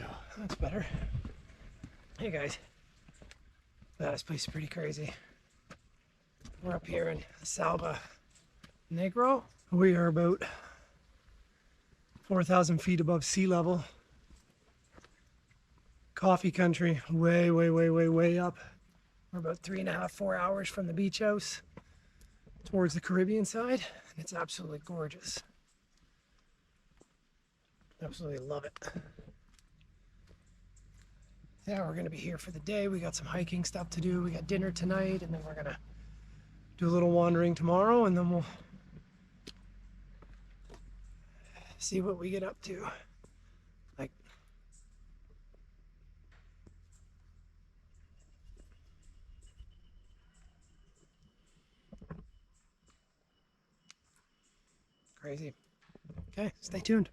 go. That's better. Hey guys. This place is pretty crazy. We're up here in Salva Negro. We are about 4,000 feet above sea level. Coffee country, way up. We're about 3.5, 4 hours from the beach house towards the Caribbean side, and it's absolutely gorgeous. Absolutely love it. Yeah, we're gonna be here for the day. We got some hiking stuff to do. We got dinner tonight, and then we're gonna do a little wandering tomorrow, and then we'll see what we get up to. Like, crazy. Okay, stay tuned.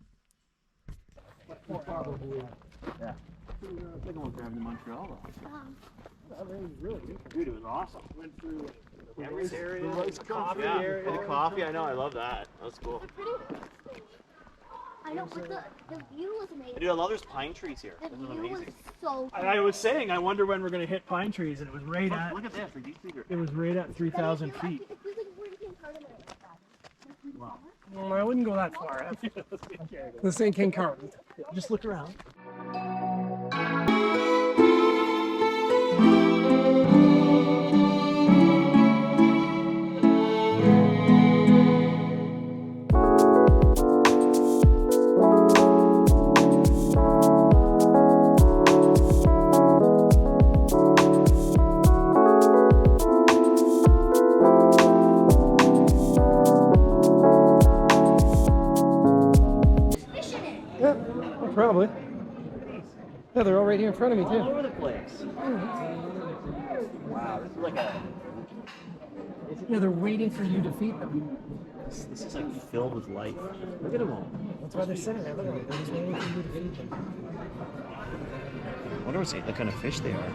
Yeah. I think I went driving to Montreal though. That was really good. Dude, it was awesome. Went through the rice area, the coffee area. The coffee, I know, I love that. That's cool. I know, but the view was amazing. Dude, I love there's pine trees here. The This is view amazing. was so cool. I was saying, I wonder when we're gonna hit pine trees, and it was right at. Look at this, like these trees are. It was right at 3,000 But feet. it feels like we're in Canada like that. Wow. Well, I wouldn't go that far. This ain't King Carlton. Just look around. Yeah, probably. Yeah, they're all right here in front of me All too. over the place. Wow, this is like a. Yeah, they're waiting for you to feed them. This is like filled with life. Look at them all. That's why they're sitting there. Look at them. They're just waiting for you to feed them. I wonder what kind of fish they are.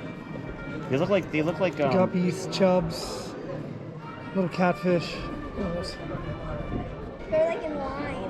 They look like Guppies, chubs, little catfish. They're like in line.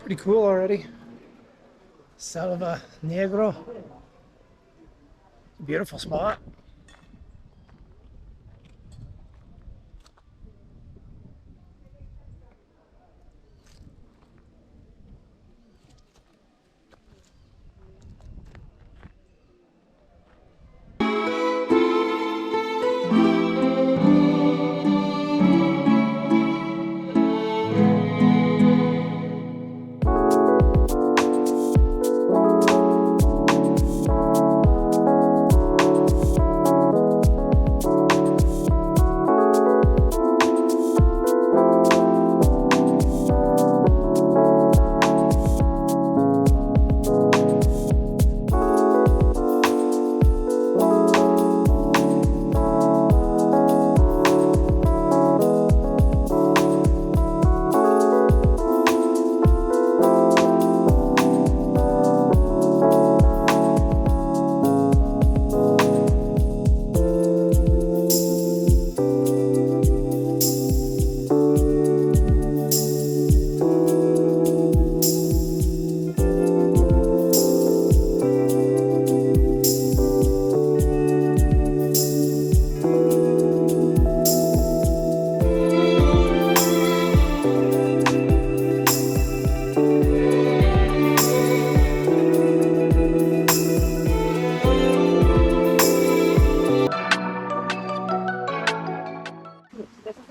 Pretty cool already. Salva Negro. Beautiful spot.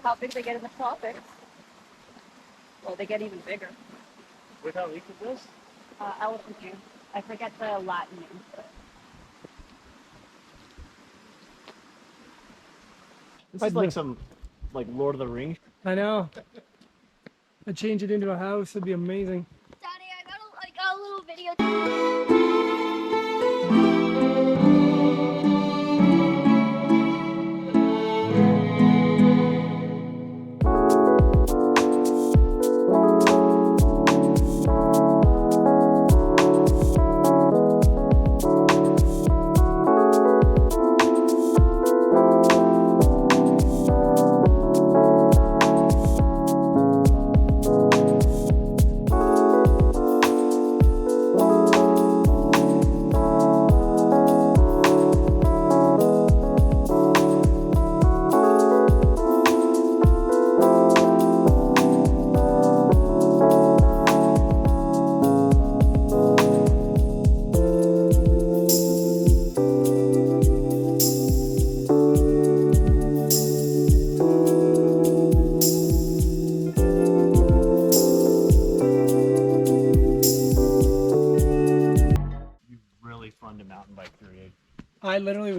How big they get in the tropics. Well, they get even bigger. Look how leak is this? Elephant juice. I forget the Latin name. But This is like some, like Lord of the Rings. I know. I'd change it into a house. It'd be amazing. Daddy, I got a little video.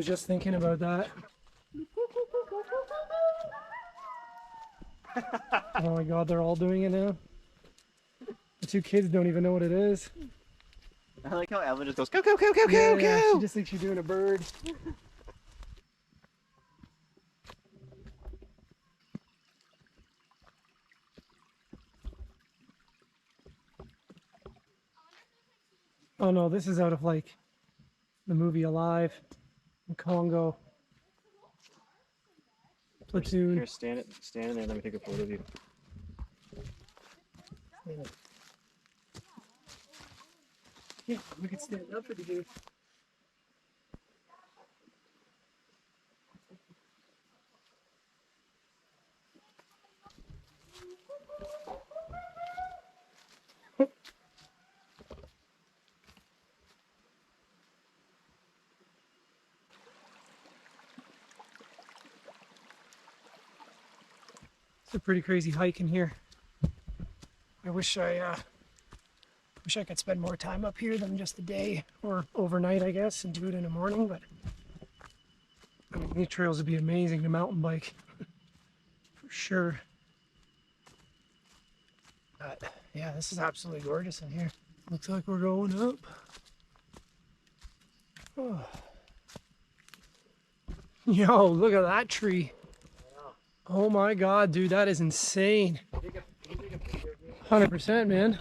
just thinking about that. Oh my god, they're all doing it now. The two kids don't even know what it is. I like how Evelyn just goes, go, go, go, go, Yeah, go, yeah, go. she just thinks she's doing a bird. Oh no, this is out of like the movie Alive in Congo. Platoon. Here, stand there, let me take a photo of you. Yeah, we could stand up for the dude. It's a pretty crazy hike in here. I wish I could spend more time up here than just a day or overnight, I guess, and do it in the morning. But I mean, these trails would be amazing to mountain bike for sure. But yeah, this is absolutely gorgeous in here. Looks like we're going up. Oh. Yo, look at that tree. Oh my god, dude, that is insane. 100%, man.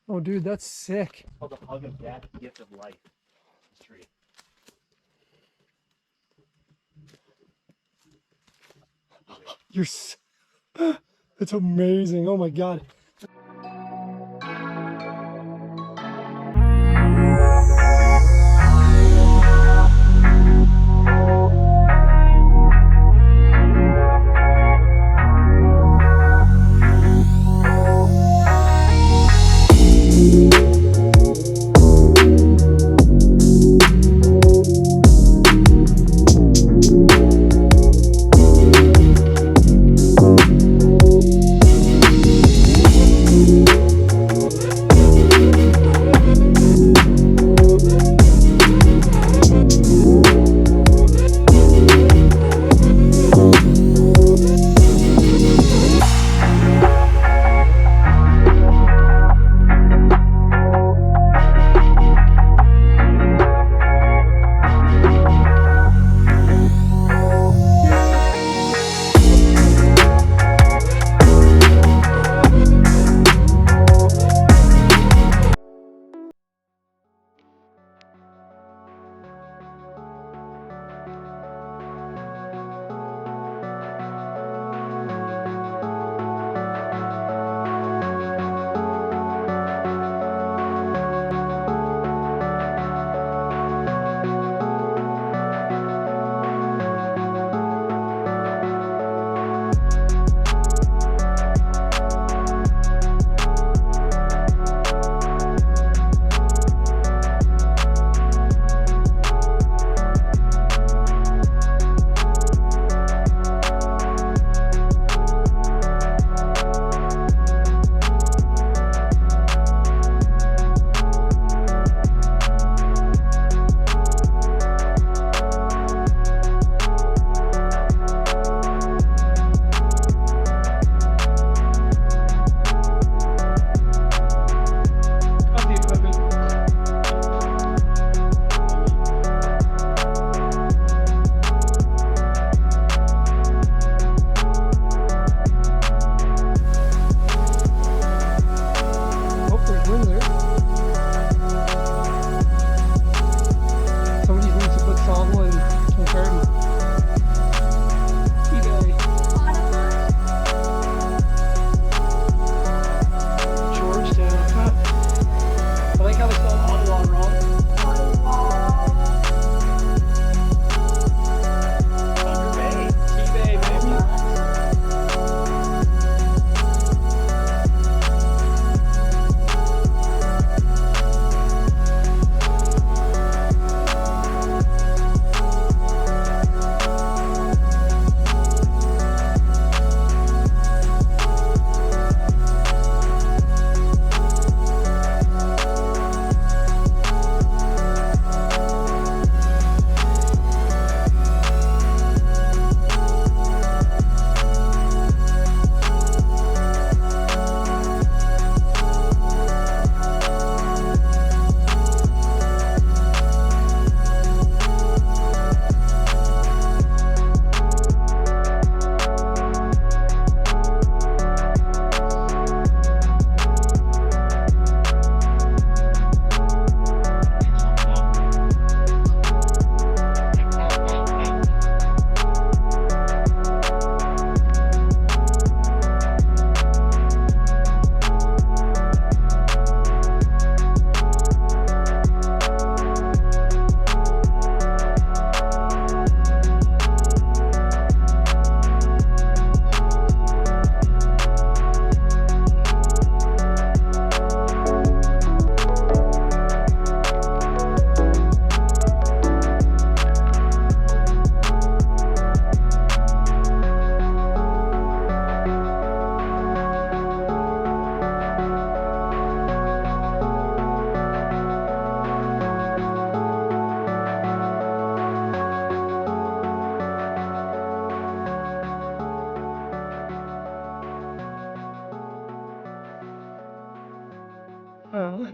Oh, dude, that's sick. It's called the hug of death, gift of life. This tree. It's amazing. Oh my god.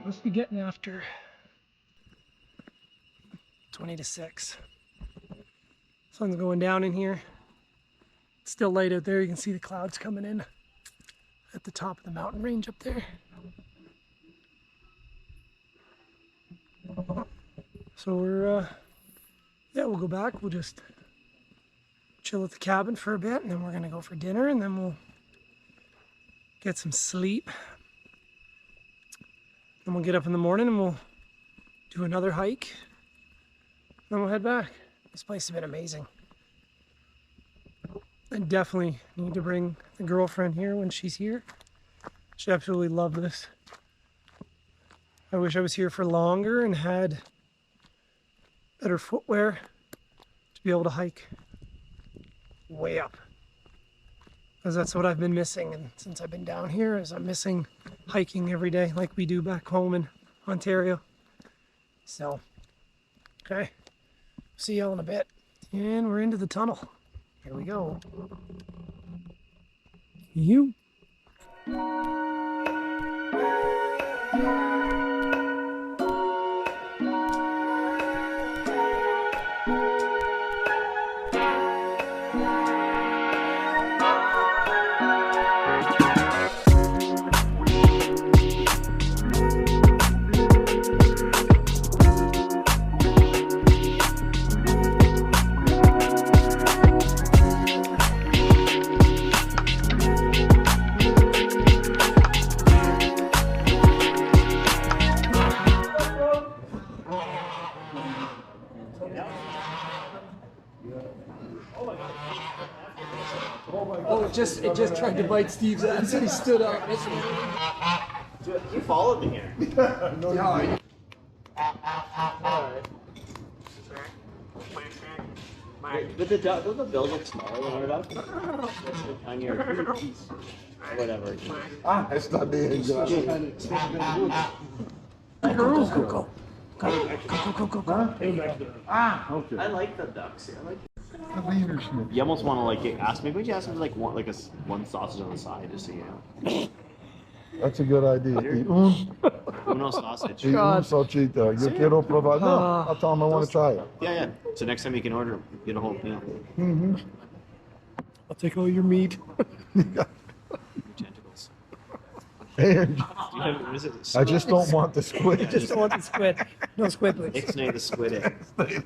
Must be getting after 20 to 6. Sun's going down in here. It's still light out there. You can see the clouds coming in at the top of the mountain range up there. So we're, yeah, we'll go back. We'll just chill at the cabin for a bit, and then we're gonna go for dinner, and then we'll get some sleep. Then we'll get up in the morning and we'll do another hike. Then we'll head back. This place has been amazing. I definitely need to bring the girlfriend here when she's here. She absolutely loved this. I wish I was here for longer and had better footwear to be able to hike way up. Because that's what I've been missing, and since I've been down here is I'm missing hiking every day like we do back home in Ontario. So, okay. See y'all in a bit. And we're into the tunnel. Here we go. You. Oh, it just tried to bite Steve's ass and he stood up. Dude, you followed me here. But don't the bills look smaller than our ducks? On your whatever. It's not being good. Go. Okay. I like the ducks. I like. The leadership. You almost want to like ask me. Would you ask me like one sausage on the side just so you know? That's a good idea. Uno sausage. Y un salchita. Yo quiero probar. No, I'll tell him I want to try it. Yeah. So next time you can order, get a whole meal. Mm-hmm. I'll take all your meat. Your tentacles. And What is it? I just don't want the squid. Just don't want the squid. No squid, please. Ixnay the squid egg.